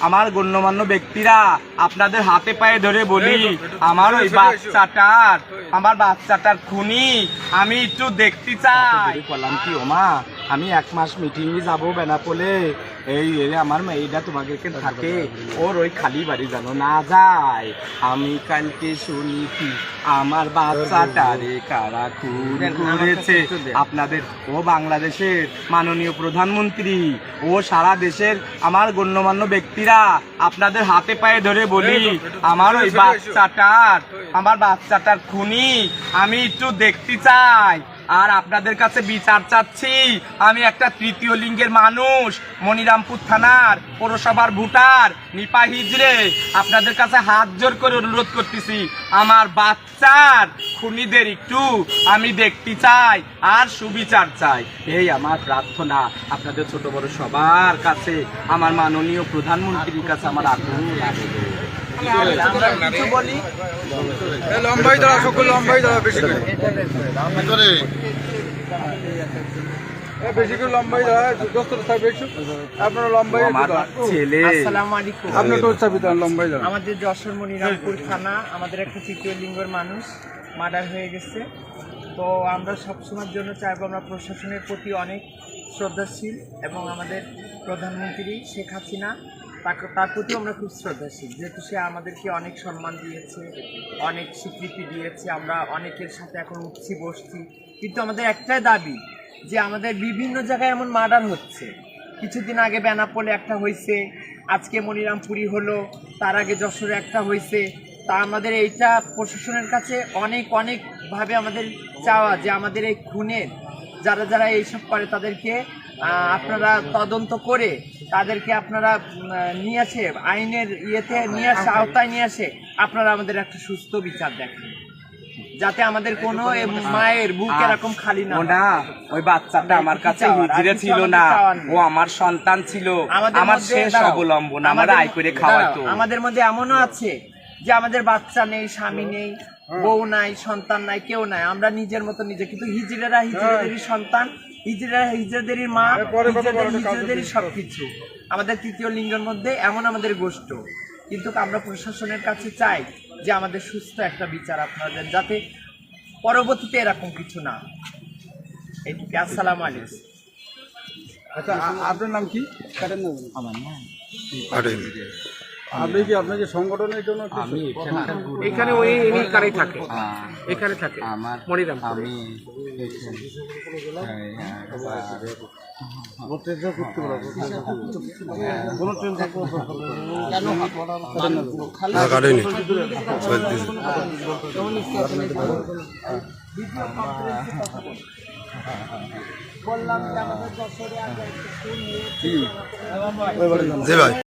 আমার গণ্যমান্য ব্যক্তিরা, আপনাদের হাতে পায়ে ধরে বলি, আমার বাচ্চাটার খুনি আমি একটু দেখতে চাই। বললাম কি ওমা, আমি 1 মাস মিটিং এ যাবো বেনাপোলে, এই আমার মেয়েটা তোমাকে থাকে, ওর ওই খালি বাড়ি যেন না যায়। আমি কালকে শুনেছি আমার বাচ্চাটারে কারা খুন করেছে। আপনাদের ও বাংলাদেশের মাননীয় প্রধানমন্ত্রী, ও সারা দেশের আমার গণ্যমান্য ব্যক্তিরা, আপনাদের হাতে পায়ে ধরে বলি, আমার ওই বাচ্চাটার খুনি আমি একটু দেখতে চাই। আর আপনাদের কাছে বিচার চাচ্ছি। আমি একটা তৃতীয় লিঙ্গের মানুষ, মনিরামপুর থানার পৌরসভার ভোটার নিপা হিজড়ে, আপনাদের কাছে হাত জোর করে অনুরোধ করতেছি, আমার বাচ্চার খুনিদের একটু আমি দেখতে চাই আর সুবিচার চাই। এই আমার প্রার্থনা আপনাদের ছোট বড় সবার কাছে, আমার মাননীয় প্রধানমন্ত্রীর কাছে আমার আগ্রহ লাগে। লম্বাই দাঁড়া, সকল লম্বাই দাঁড়া, বেশি করে বেশি করে লম্বাই দাঁড়া, আপনার লম্বাই ছেলে। আসসালামু আলাইকুম। আপনার তো লম্বাই দাঁড়া। আমাদের যশোর মনিরামপুর থানা, আমাদের একটা তৃতীয় লিঙ্গের মানুষ মার্ডার হয়ে গেছে। তো আমরা সবসময়ের জন্য চাইবো, আমরা প্রশাসনের প্রতি অনেক শ্রদ্ধাশীল এবং আমাদের প্রধানমন্ত্রী শেখ হাসিনা তার প্রতিও আমরা খুব শ্রদ্ধাশীল, যেহেতু সে আমাদেরকে অনেক সম্মান দিয়েছে, অনেক স্বীকৃতি দিয়েছে। আমরা অনেকের সাথে এখন উঠছি বসছি, কিন্তু আমাদের একটাই দাবি যে আমাদের বিভিন্ন জায়গায় এমন মার্ডার হচ্ছে। কিছুদিন আগে বেনাপোলে একটা হয়েছে, আজকে মনিরামপুরি হলো, তার আগে যশোরে একটা হয়েছে। তা আমাদের এইটা প্রশাসনের কাছে অনেকভাবে আমাদের চাওয়া যে আমাদের এই খুনের যারা এইসব করে তাদেরকে আপনারা তদন্ত করে তাদেরকে আপনারা নিয়ে আসে আইনের আওতায় নিয়ে আসে আপনারা আমাদের একটা সুস্থ বিচার দেখেন, যাতে আমাদের কোনো মায়ের বুক এরকম খালি না। ওই বাচ্চাটা আমার কাছে হিজড়ে ছিল না, ও আমার সন্তান ছিল, আমার শেষ অবলম্বন, আমার আয় করে খাওয়াতো। আমাদের মধ্যে এমনও আছে যে আমাদের বাচ্চা নেই, স্বামী নেই, বউ নাই, সন্তান নাই, কেউ নাই, আমরা নিজের মতো নিজে, কিন্তু হিজড়েদেরই সন্তান, হিজড়েদেরই মা, হিজড়েদেরই সবকিছু। আমাদের তৃতীয় লিঙ্গের মধ্যে এমন আমাদের গোষ্ঠ, কিন্তু আমরা প্রশাসনের কাছে চাই যে আমাদের সুস্থ একটা বিচার আপনাদের, যাতে পরবর্তীতে এরকম কিছু না। এইটুকু। আসসালামু আলাইকুম। আচ্ছা, আপনার নাম কি? আমার নাম আপনি কি আপনাকে সংগঠনের জন্য? আমি এখানে ওই এখানে থাকে, এখানে থাকে আমার মনিরাম। আমি বললাম যে আমাদের যশোরে